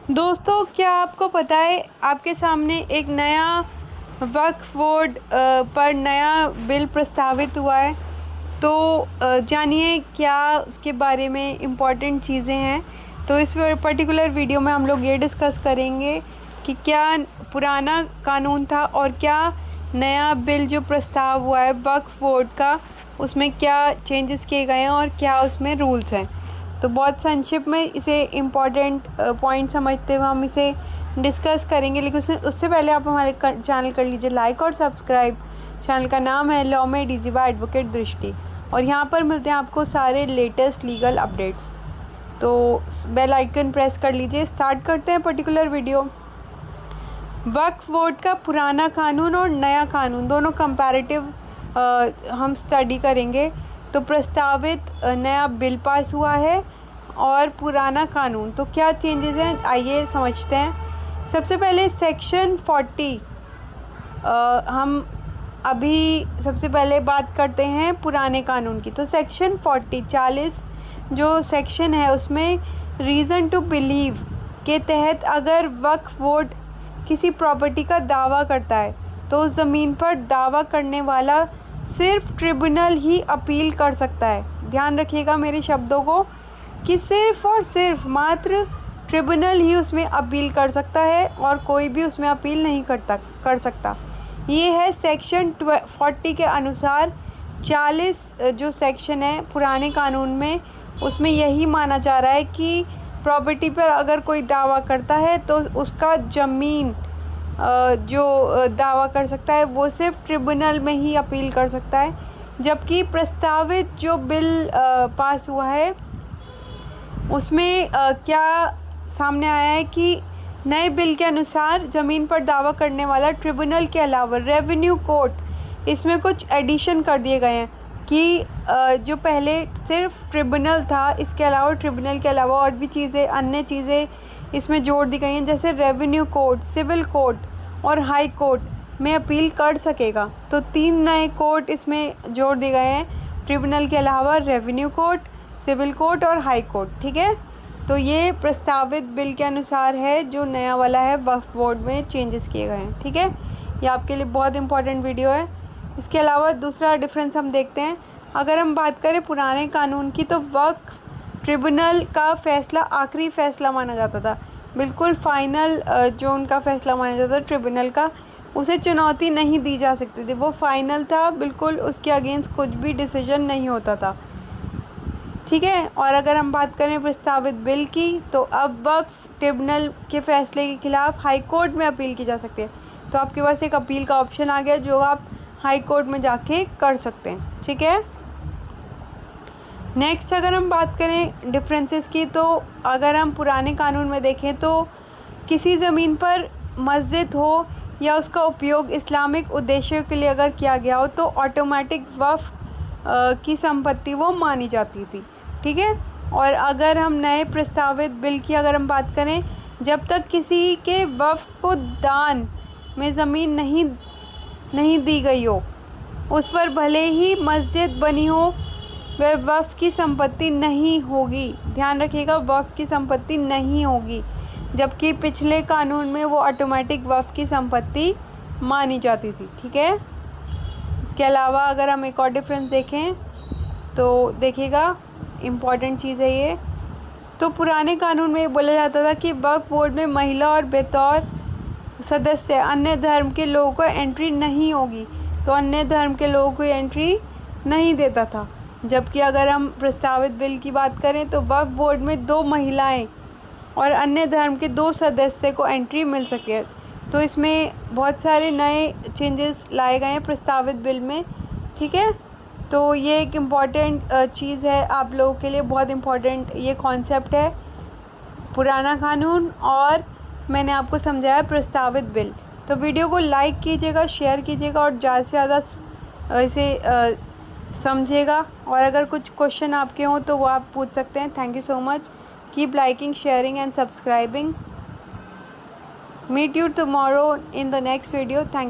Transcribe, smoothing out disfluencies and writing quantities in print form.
दोस्तों, क्या आपको पता है आपके सामने एक नया वक्फ बोर्ड पर नया बिल प्रस्तावित हुआ है। तो जानिए क्या उसके बारे में इम्पॉर्टेंट चीज़ें हैं। तो इस पर्टिकुलर वीडियो में हम लोग ये डिस्कस करेंगे कि क्या पुराना कानून था और क्या नया बिल जो प्रस्ताव हुआ है वक्फ बोर्ड का, उसमें क्या चेंजेस किए गए हैं और क्या उसमें रूल्स हैं। तो बहुत संक्षिप्त में इसे इम्पॉर्टेंट पॉइंट समझते हुए हम इसे डिस्कस करेंगे, लेकिन उससे पहले आप हमारे चैनल कर लीजिए लाइक और सब्सक्राइब। चैनल का नाम है लॉ में इजी बाय एडवोकेट दृष्टि और यहाँ पर मिलते हैं आपको सारे लेटेस्ट लीगल अपडेट्स। तो बेल आइकन प्रेस कर लीजिए। स्टार्ट करते हैं पर्टिकुलर वीडियो। वक्फ बोर्ड का पुराना कानून और नया कानून दोनों कंपैरेटिव हम स्टडी करेंगे। तो प्रस्तावित नया बिल पास हुआ है और पुराना कानून, तो क्या चेंजेस हैं आइए समझते हैं। सबसे पहले सेक्शन 40 हम अभी सबसे पहले बात करते हैं पुराने कानून की। तो सेक्शन 40 जो सेक्शन है उसमें रीज़न टू बिलीव के तहत अगर वक्फ बोर्ड किसी प्रॉपर्टी का दावा करता है तो उस ज़मीन पर दावा करने वाला सिर्फ ट्रिब्यूनल ही अपील कर सकता है। ध्यान रखिएगा मेरे शब्दों को कि सिर्फ और सिर्फ मात्र ट्रिब्यूनल ही उसमें अपील कर सकता है और कोई भी उसमें अपील नहीं कर सकता। ये है सेक्शन 40 के अनुसार। 40 जो सेक्शन है पुराने कानून में, उसमें यही माना जा रहा है कि प्रॉपर्टी पर अगर कोई दावा करता है तो उसका ज़मीन जो दावा कर सकता है वो सिर्फ ट्रिब्यूनल में ही अपील कर सकता है। जबकि प्रस्तावित जो बिल पास हुआ है उसमें क्या सामने आया है कि नए बिल के अनुसार ज़मीन पर दावा करने वाला ट्रिब्यूनल के अलावा रेवेन्यू कोर्ट, इसमें कुछ एडिशन कर दिए गए हैं कि जो पहले सिर्फ ट्रिब्यूनल था, इसके अलावा ट्रिब्यूनल के अलावा और भी चीज़ें, अन्य चीज़ें इसमें जोड़ दी गई हैं, जैसे रेवेन्यू कोर्ट, सिविल कोर्ट और हाई कोर्ट में अपील कर सकेगा। तो 3 नए कोर्ट इसमें जोड़ दिए गए हैं ट्रिब्यूनल के अलावा, रेवेन्यू कोर्ट, सिविल कोर्ट और हाई कोर्ट। ठीक है, तो ये प्रस्तावित बिल के अनुसार है जो नया वाला है वक्फ बोर्ड में चेंजेस किए गए हैं। ठीक है, ये आपके लिए बहुत इंपॉर्टेंट वीडियो है। इसके अलावा दूसरा डिफरेंस हम देखते हैं। अगर हम बात करें पुराने कानून की तो वक्फ ट्रिब्यूनल का फ़ैसला आखिरी फ़ैसला माना जाता था, बिल्कुल फ़ाइनल जो उनका फ़ैसला माना जाता था ट्रिब्यूनल का, उसे चुनौती नहीं दी जा सकती थी, वो फ़ाइनल था, बिल्कुल उसके अगेंस्ट कुछ भी डिसीजन नहीं होता था। ठीक है, और अगर हम बात करें प्रस्तावित बिल की तो अब वक्फ ट्रिब्यूनल के फ़ैसले के ख़िलाफ़ हाई कोर्ट में अपील की जा सकती है। तो आपके पास एक अपील का ऑप्शन आ गया जो आप हाई कोर्ट में जाके कर सकते हैं। ठीक है, नेक्स्ट अगर हम बात करें डिफरेंसेस की, तो अगर हम पुराने कानून में देखें तो किसी ज़मीन पर मस्जिद हो या उसका उपयोग इस्लामिक उद्देश्यों के लिए अगर किया गया हो तो ऑटोमेटिक वक्फ की संपत्ति वो मानी जाती थी। ठीक है, और अगर हम नए प्रस्तावित बिल की अगर हम बात करें, जब तक किसी के वक्फ को दान में ज़मीन नहीं दी गई हो, उस पर भले ही मस्जिद बनी हो, वह वक्फ की संपत्ति नहीं होगी। ध्यान रखिएगा, वक्फ की संपत्ति नहीं होगी, जबकि पिछले कानून में वो ऑटोमेटिक वक्फ की संपत्ति मानी जाती थी। ठीक है, इसके अलावा अगर हम एक और डिफरेंस देखें तो देखिएगा इम्पॉर्टेंट चीज़ है ये। तो पुराने कानून में बोला जाता था कि वक्फ बोर्ड में महिला और बतौर सदस्य अन्य धर्म के लोगों को एंट्री नहीं होगी, तो अन्य धर्म के लोगों को एंट्री नहीं देता था। जबकि अगर हम प्रस्तावित बिल की बात करें तो वक्फ बोर्ड में 2 महिलाएं और अन्य धर्म के 2 सदस्य को एंट्री मिल सके। तो इसमें बहुत सारे नए चेंजेस लाए गए हैं प्रस्तावित बिल में। ठीक है, तो ये एक इम्पॉर्टेंट चीज़ है आप लोगों के लिए, बहुत इम्पॉर्टेंट ये कॉन्सेप्ट है पुराना कानून और मैंने आपको समझाया प्रस्तावित बिल। तो वीडियो को लाइक कीजिएगा, शेयर कीजिएगा और ज़्यादा से ज़्यादा इसे समझिएगा। और अगर कुछ क्वेश्चन आपके हों तो वो आप पूछ सकते हैं। Thank you so much, keep liking, sharing and subscribing. Meet you tomorrow in the next video. Thank you.